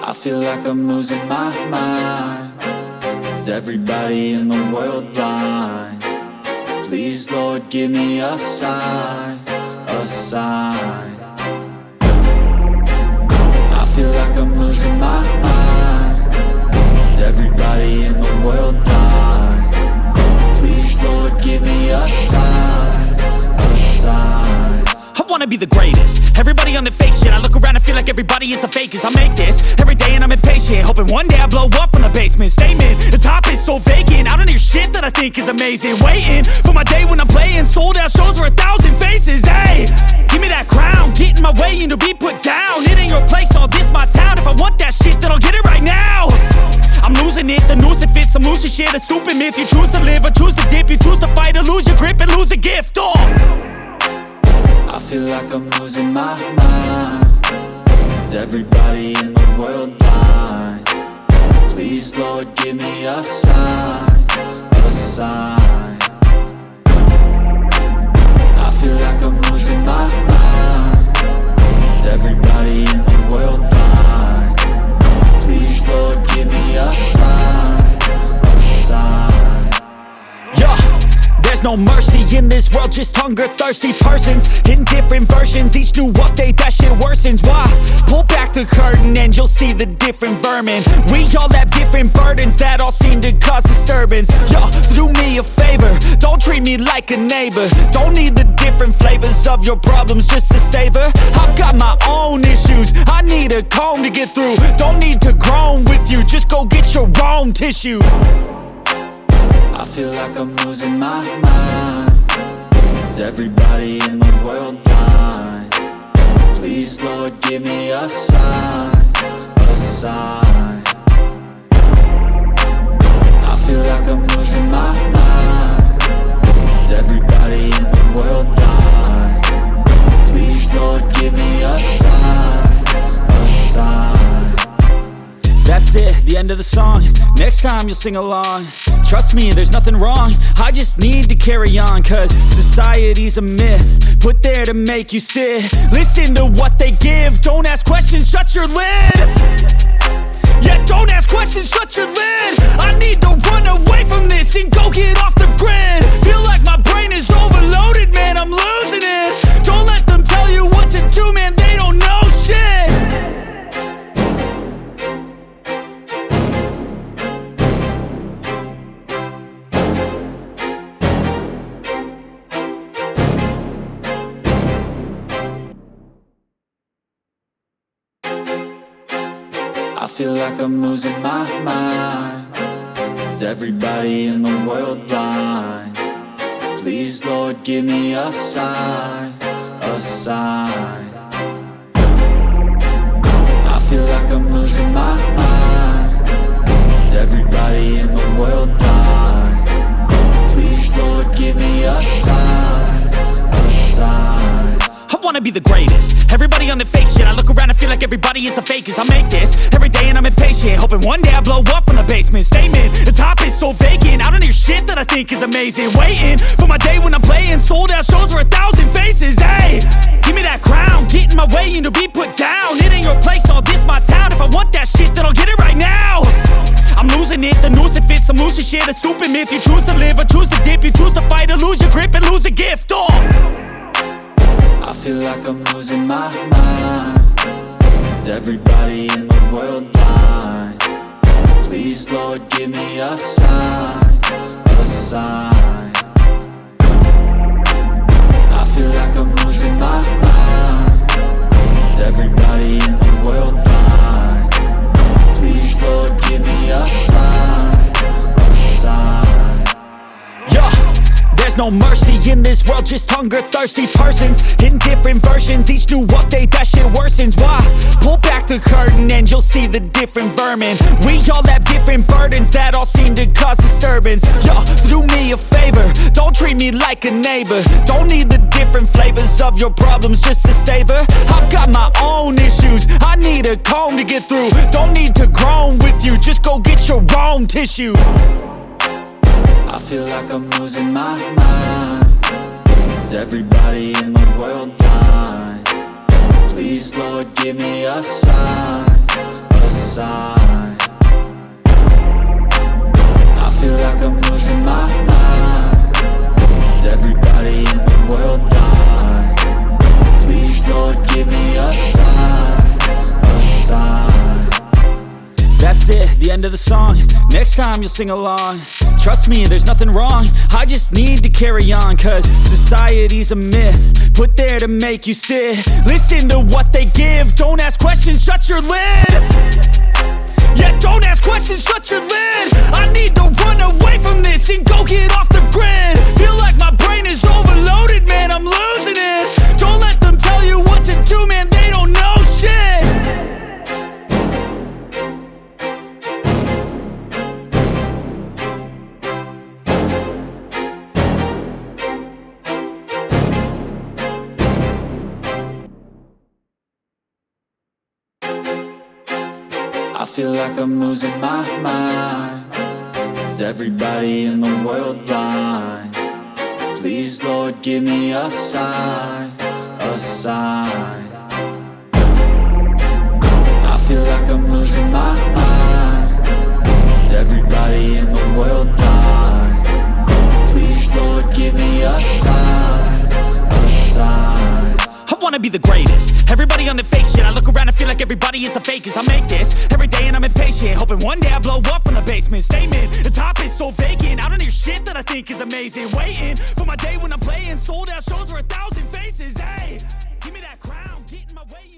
I feel like I'm losing my mind. Is everybody in the world blind? Please, Lord, give me a sign, a sign. I feel like I'm losing my mind. Is everybody in the world blind? Please, Lord, give me a sign, a sign. I wanna be the greatest. Everybody on the fake shit. I look around and feel like everybody is the fakest. I make this every day and I'm impatient, hoping one day I blow up from the basement. Statement, the top is so vacant. I don't hear shit that I think is amazing. Waiting for my day when I'm playing sold out shows for 1,000 faces. Hey, give me that crown, get in my way and to be put down. It ain't your place, all this my town. If I want that shit, then I'll get it right now. I'm losing it, the noose it fits. I'm losing shit, a stupid myth. You choose to live or choose to dip. You choose to fight or lose your grip and lose a gift. I feel like I'm losing my mind. Is everybody in the world blind? Please, Lord, give me a sign, a sign. I feel like I'm losing my mind. Is everybody in the world blind? Please, Lord, give me a sign, a sign. Yeah. There's no mercy in this world, just hunger-thirsty persons in different versions. Each new update, that shit worsens. Why? Pull back the curtain and you'll see the different vermin. We all have different burdens that all seem to cause disturbance. Yo, so do me a favor, don't treat me like a neighbor. Don't need the different flavors of your problems just to savor. I've got my own issues, I need a comb to get through. Don't need to groan with you, just go get your own tissue. I feel like I'm losing my mind. Is everybody in the world blind? Please, Lord, give me a sign, a sign. I feel like I'm losing my mind. Is everybody in the world blind? Please, Lord, give me a sign, a sign. That's it, the end of the song. Next time you'll sing along. Trust me, there's nothing wrong. I just need to carry on, cause society's a myth put there to make you sit. Listen to what they give. Don't ask questions, shut your lid. Yeah, don't ask questions, shut your lid. I need to run away from this and go get off the grid. Feel like my brain is overloaded, man, I'm losing it. Don't let them tell you what to do, man, they don't know shit. I feel like I'm losing my mind. Is everybody in the world blind? Please, Lord, give me a sign, a sign. I feel like I'm losing my mind. Is everybody in the world blind? Please, Lord, give me a sign, a sign. I wanna be the greatest. Everybody on the fake shit. I look around and feel like everybody is the fakest. I make this every day and I'm impatient, hoping one day I blow up from the basement. Statement, the top is so vacant. I don't hear shit that I think is amazing. Waiting for my day when I'm playing sold out shows for 1,000 faces. Hey, give me that crown, get in my way and to be put down. It ain't your place, all this my town. If I want that shit, then I'll get it right now. I'm losing it, the noose it fits. I'm losing shit, a stupid myth. You choose to live or choose to dip. You choose to fight or lose your grip and lose a gift. I feel like I'm losing my mind. Is everybody in the world blind? Please, Lord, give me a sign, a sign. I feel like I'm losing my mind. Is everybody in the world blind? Please, Lord, give me a sign, a sign. Yeah. There's no mercy in this world, just hunger-thirsty persons in different versions. Each new update, that shit worsens. Why? Pull back the curtain and you'll see the different vermin. We all have different burdens that all seem to cause disturbance. Yo, so do me a favor, don't treat me like a neighbor. Don't need the different flavors of your problems just to savor. I've got my own issues, I need a comb to get through. Don't need to groan with you, just go get your own tissue. I feel like I'm losing my mind. Is everybody in the world blind? Please, Lord, give me a sign, a sign. sign. I feel like I'm losing my mind. Is everybody in the world blind? Please, Lord, give me a sign, a sign. That's it, the end of the song. Next time you'll sing along. Trust me, there's nothing wrong. I just need to carry on, cause society's a myth put there to make you sit. Listen to what they give. Don't ask questions, shut your lid. Yeah, don't ask questions, shut your lid. I need to run away from this and go get off the grid. Feel like my brain is overloaded, man, I'm losing it. Don't let them tell you what to do, man, they don't know shit. I feel like I'm losing my mind. Is everybody in the world blind? Please, Lord, give me a sign, a sign. I feel like I'm losing my mind. Is everybody in the world blind? Please, Lord, give me a sign, a sign. I wanna be the greatest. Everybody on the fake shit. I look around and feel like everybody is the fakest. I make this every day and I'm impatient, hoping one day I blow up from the basement. Statement, the top is so vacant. I don't hear shit that I think is amazing. Waiting for my day when I'm playing sold out shows for 1,000 faces. Hey, give me that crown, get in my way.